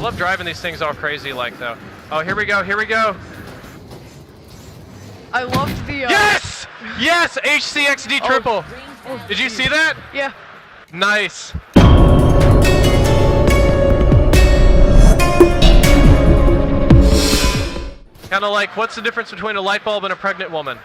love driving these things all crazy like though. Oh, here we go, here we go. I loved the Yes! Yes! HCXD triple. Oh, did you see that? Yeah. Nice. Kind of like, what's the difference between a light bulb and a pregnant woman?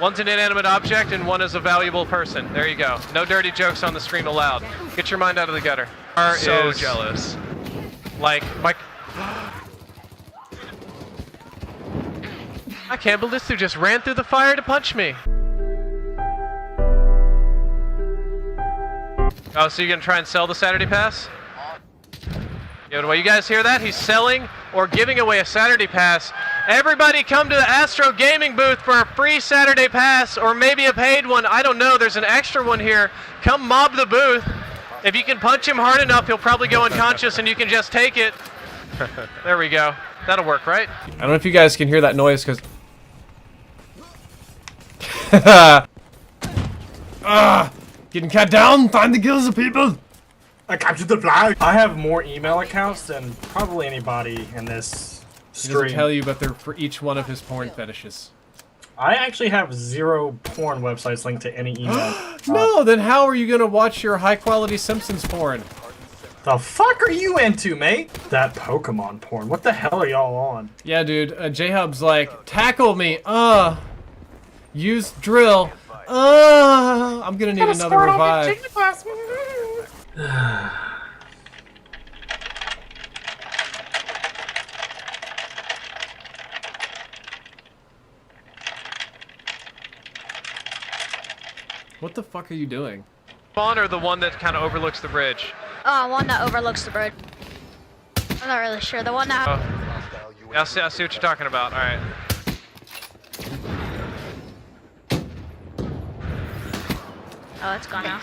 One's an inanimate object and one is a valuable person. There you go. No dirty jokes on the stream allowed. Get your mind out of the gutter. So jealous. Like, my... I can't believe this dude just ran through the fire to punch me. Oh, so you're gonna try and sell the Saturday Pass? Yeah, well, you guys hear that? He's selling or giving away a Saturday Pass. Everybody come to the ASTRO Gaming booth for a free Saturday Pass, or maybe a paid one. I don't know. There's an extra one here. Come mob the booth. If you can punch him hard enough, he'll probably go unconscious and you can just take it. There we go. That'll work, right? I don't know if you guys can hear that noise, because... getting cut down! Find the kills of people! I captured the flag! I have more email accounts than probably anybody in this He doesn't stream. tell you, but they're for each one of his porn fetishes. I actually have 0 porn websites linked to any email. No, then how are you gonna watch your high-quality Simpsons porn? The fuck are you into, mate? That Pokemon porn. What the hell are y'all on? Yeah, dude, JHub's like, tackle me, use drill, I'm gonna need another revive. What the fuck are you doing? Spawn or the one that kind of overlooks the bridge? One that overlooks the bridge. I'm not really sure. The one that... Yeah, I see what you're talking about. All right. Oh, it's gone now.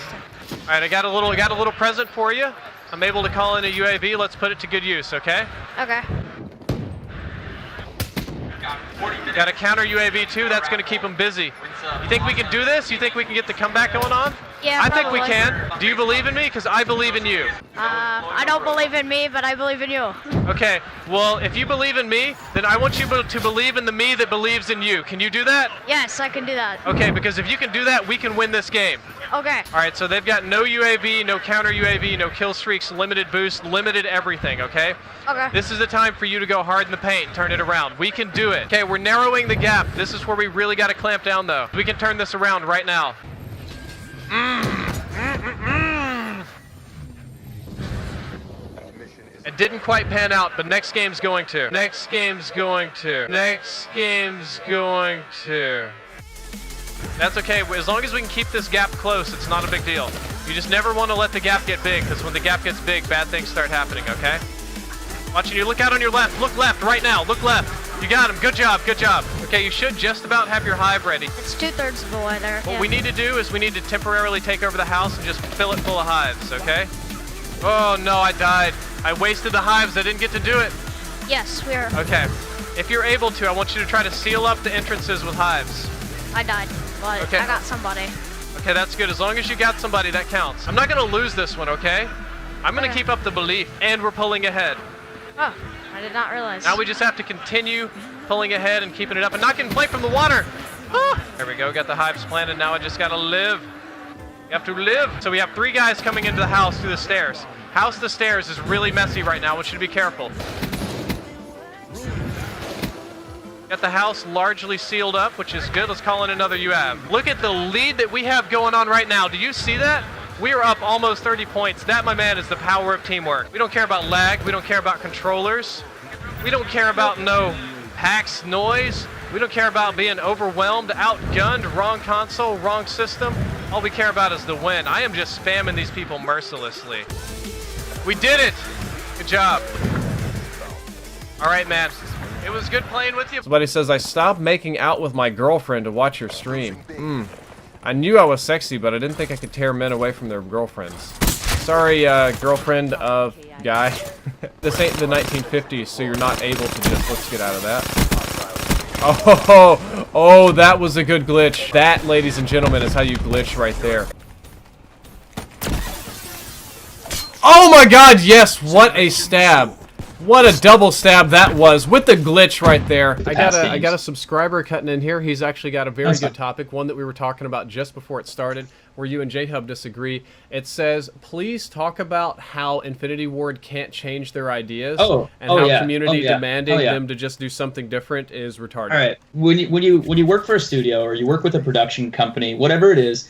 All right, I got a little present for you. I'm able to call in a UAV. Let's put it to good use, okay? Okay. Got a counter UAV too. That's going to keep them busy. You think we can do this? You think we can get the comeback going on? Yeah, I think we probably. can. Do you believe in me? Because I believe in you. I don't believe in me, but I believe in you. Okay, well, if you believe in me, then I want you to believe in the me that believes in you. Can you do that? Yes, I can do that. Okay, because if you can do that, we can win this game. Okay. All right, so they've got no UAV, no counter UAV, no kill streaks, limited boost, limited everything, okay? Okay. This is the time for you to go hard in the paint, turn it around. We can do it. Okay, we're narrowing the gap. This is where we really got to clamp down, though. We can turn this around right now. It didn't quite pan out, but next game's going to. Next game's going to. Next game's going to. That's okay. As long as we can keep this gap close, it's not a big deal. You just never want to let the gap get big, because when the gap gets big, bad things start happening, okay? Watching you. Look out on your left. Look left right now. Look left. You got him. Good job. Good job. Okay, you should just about have your hive ready. It's 2/3 of the way there. What we need to do is we need to temporarily take over the house and just fill it full of hives, okay? Oh, no, I died. I wasted the hives. I didn't get to do it. Yes, we are. Okay. If you're able to, I want you to try to seal up the entrances with hives. I died, but Okay. I got somebody. Okay, that's good. As long as you got somebody, that counts. I'm not going to lose this one, okay? I'm going to keep up the belief, and we're pulling ahead. Oh, I did not realize. Now we just have to continue pulling ahead and keeping it up and not getting played from the water. Ah! There we go. Got the hives planted. Now I just got to live. You have to live. So we have 3 guys coming into the house through the stairs. House to stairs is really messy right now. I want you to be careful. Got the house largely sealed up, which is good. Let's call in another UAV. Look at the lead that we have going on right now. Do you see that? We are up almost 30 points. That, my man, is the power of teamwork. We don't care about lag. We don't care about controllers. We don't care about no PAX noise. We don't care about being overwhelmed, outgunned, wrong console, wrong system. All we care about is the win. I am just spamming these people mercilessly. We did it! Good job. All right, man. It was good playing with you. Somebody says, I stopped making out with my girlfriend to watch your stream. I knew I was sexy, but I didn't think I could tear men away from their girlfriends. Sorry, girlfriend of guy. This ain't the 1950s, so you're not able to just, let's get out of that. Oh, that was a good glitch. That, ladies and gentlemen, is how you glitch right there. Oh my god, yes, what a stab. What a double stab that was with the glitch right there. I got a subscriber cutting in here. He's actually got a very good topic, one that we were talking about just before it started, where you and JHub disagree. It says, please talk about how Infinity Ward can't change their ideas and how community demanding them to just do something different is retarded. All right, when you work for a studio or you work with a production company, whatever it is,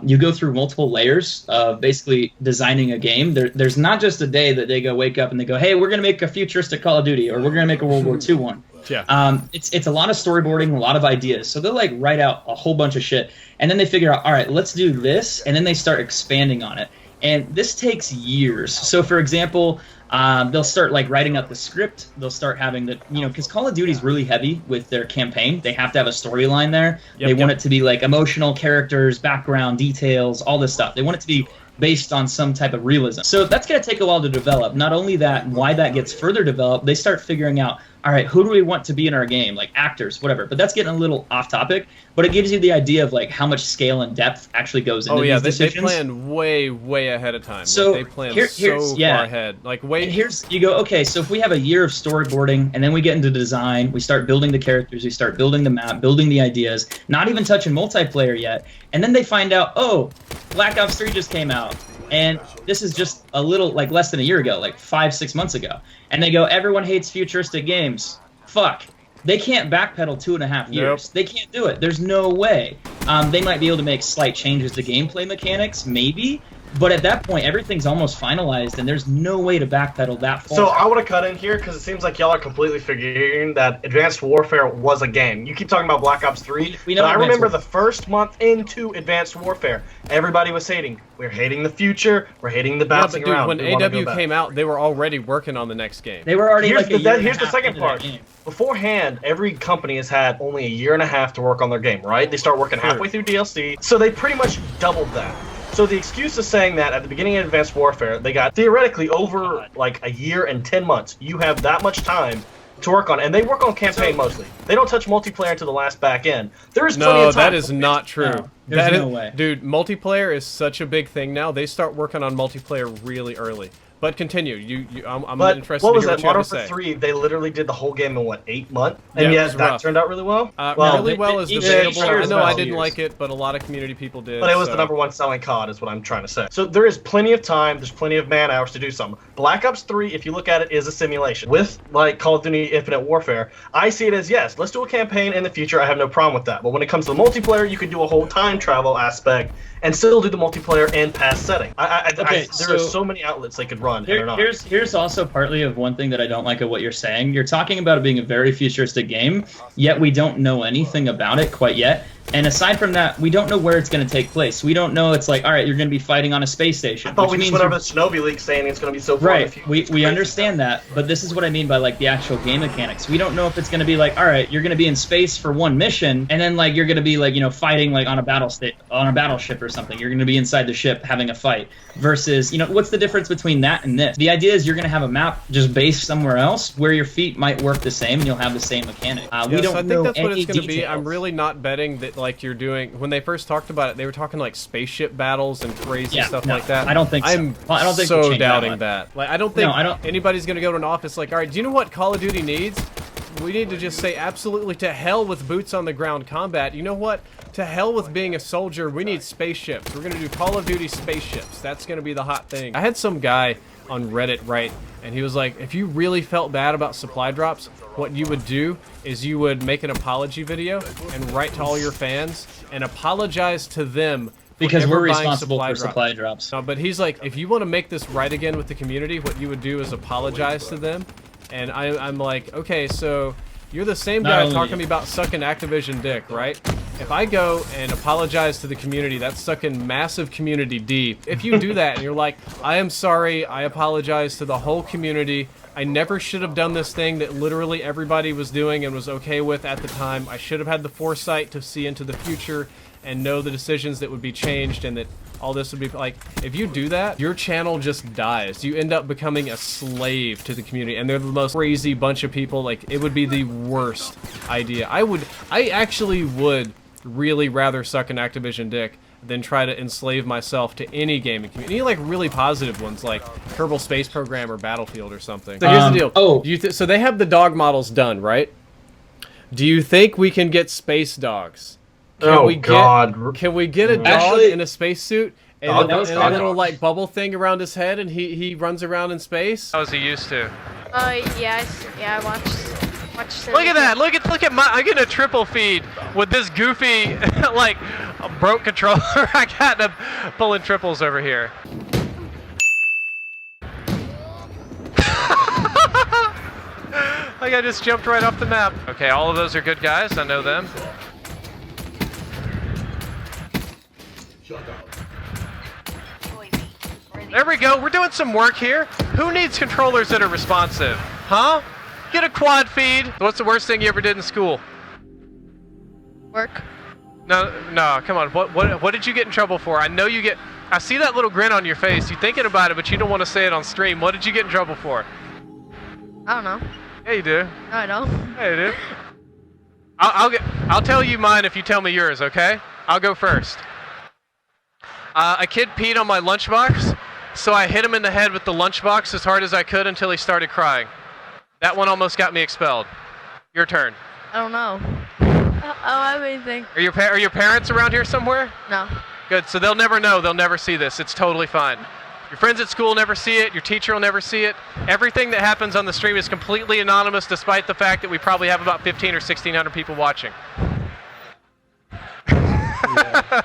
you go through multiple layers of basically designing a game. There's not just a day that they wake up and they go, hey, we're gonna make a futuristic Call of Duty, or we're gonna make a World War II one. Yeah. It's a lot of storyboarding, a lot of ideas. So they'll like write out a whole bunch of shit, and then they figure out, all right, let's do this, and then they start expanding on it. And this takes years. So for example, they'll start like writing up the script. They'll start having the, because Call of Duty is really heavy with their campaign. They have to have a storyline there. They want it to be like emotional characters, background details, all this stuff. They want it to be based on some type of realism. So that's going to take a while to develop. Not only that, why that gets further developed, they start figuring out, all right, who do we want to be in our game? Like actors, whatever. But that's getting a little off topic. But it gives you the idea of like how much scale and depth actually goes into these decisions. They plan way ahead of time. So like, they plan so far ahead. Like And you go, okay, so if we have a year of storyboarding and then we get into design, we start building the characters, we start building the map, building the ideas, not even touching multiplayer yet. And then they find out, oh, Black Ops 3 just came out. And this is just a little, like less than a year ago, like 5-6 months ago. And they go, everyone hates futuristic games. Fuck. They can't backpedal 2.5 years. They can't do it. There's no way. They might be able to make slight changes to gameplay mechanics, maybe. But at that point, everything's almost finalized, and there's no way to backpedal that far. So I want to cut in here because it seems like y'all are completely figuring that Advanced Warfare was a game. You keep talking about Black Ops 3, but I remember the first month into Advanced Warfare, everybody was hating. We're hating the future. We're hating the bouncing around. When AW came out, they were already working on the next game. They were already here's the second part. Beforehand, every company has had only a year and a half to work on their game, right? They start working halfway through DLC, so they pretty much doubled that. So the excuse is saying that at the beginning of Advanced Warfare, they got theoretically over like a year and 10 months. You have that much time to work on, and they work on campaign mostly. They don't touch multiplayer until the last back end. There is plenty of time. No, that is not true. No, there's no way. Dude, multiplayer is such a big thing now. They start working on multiplayer really early. But continue. I'm interested to hear what you have to say. Modern Warfare 3, they literally did the whole game in, what, 8 months? And yet that turned out really well? Really well is debatable. I know I didn't like it, but a lot of community people did. But it was the #1 selling COD is what I'm trying to say. So there is plenty of time, there's plenty of man hours to do something. Black Ops 3, if you look at it, is a simulation. With, like, Call of Duty Infinite Warfare, I see it as, yes, let's do a campaign in the future, I have no problem with that. But when it comes to the multiplayer, you could do a whole time travel aspect and still do the multiplayer and past setting. There are so many outlets they could run. Here's also partly of one thing that I don't like of what you're saying. You're talking about it being a very futuristic game, yet we don't know anything about it quite yet. And aside from that, we don't know where it's going to take place. We don't know. It's like, all right, you're going to be fighting on a space station. But we just whatever the Shinobi League's saying it's going to be so far. Right. We understand that, but this is what I mean by like the actual game mechanics. We don't know if it's going to be like, all right, you're going to be in space for one mission, and then like you're going to be like fighting like on a battleship or something. You're going to be inside the ship having a fight. Versus, what's the difference between that and this? The idea is you're going to have a map just based somewhere else where your feet might work the same and you'll have the same mechanic. We don't I think know that's what any it's going to be. details. I'm really not betting that like you're doing. When they first talked about it, they were talking like spaceship battles and crazy stuff like that. I don't think so. I don't think so doubting that. Like I don't think anybody's going to go to an office like, all right, do you know what Call of Duty needs? We need to just say absolutely to hell with boots on the ground combat. You know what? To hell with being a soldier. We need spaceships. We're going to do Call of Duty spaceships. That's going to be the hot thing. I had some guy on Reddit write, and he was like, if you really felt bad about supply drops, what you would do is you would make an apology video and write to all your fans and apologize to them because we're responsible for supply drops. No, but he's like, if you want to make this right again with the community, what you would do is apologize to them. And I'm like, okay, so you're the same guy talking to me about sucking Activision dick, right? If I go and apologize to the community, that's sucking massive community D. If you do that and you're like, I am sorry, I apologize to the whole community. I never should have done this thing that literally everybody was doing and was okay with at the time. I should have had the foresight to see into the future and know the decisions that would be changed and that all this would be like, if you do that, your channel just dies. You end up becoming a slave to the community, and they're the most crazy bunch of people. Like, it would be the worst idea. I actually would really rather suck an Activision dick than try to enslave myself to any gaming community. Any like really positive ones like Kerbal Space Program or Battlefield or something. So here's the deal. So they have the dog models done, right? Do you think we can get space dogs? Can we get a dog in a spacesuit and a little like bubble thing around his head, and he runs around in space? How was he used to? Yeah, I watched. Look at that! Look at my! I'm getting a triple feed with this goofy, like, broke controller. I got him pulling triples over here. Like I just jumped right off the map. Okay, all of those are good guys. I know them. There we go. We're doing some work here. Who needs controllers that are responsive? Huh? Get a quad feed. What's the worst thing you ever did in school? Work. No, come on. What did you get in trouble for? I know you get... I see that little grin on your face. You're thinking about it, but you don't want to say it on stream. What did you get in trouble for? I don't know. Yeah, you do. No, I don't. Yeah, you do. I'll tell you mine if you tell me yours, okay? I'll go first. A kid peed on my lunchbox, so I hit him in the head with the lunchbox as hard as I could until he started crying. That one almost got me expelled. Your turn. I don't know. I don't have anything. Are your parents around here somewhere? No. Good, so they'll never know. They'll never see this. It's totally fine. Your friends at school never see it. Your teacher will never see it. Everything that happens on the stream is completely anonymous, despite the fact that we probably have about 15 or 1,600 people watching. Yeah.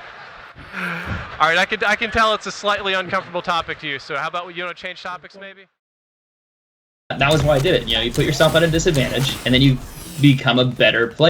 All right, I can tell it's a slightly uncomfortable topic to you. So how about you want to change topics, maybe? That was why I did it. You know, you put yourself at a disadvantage, and then you become a better player.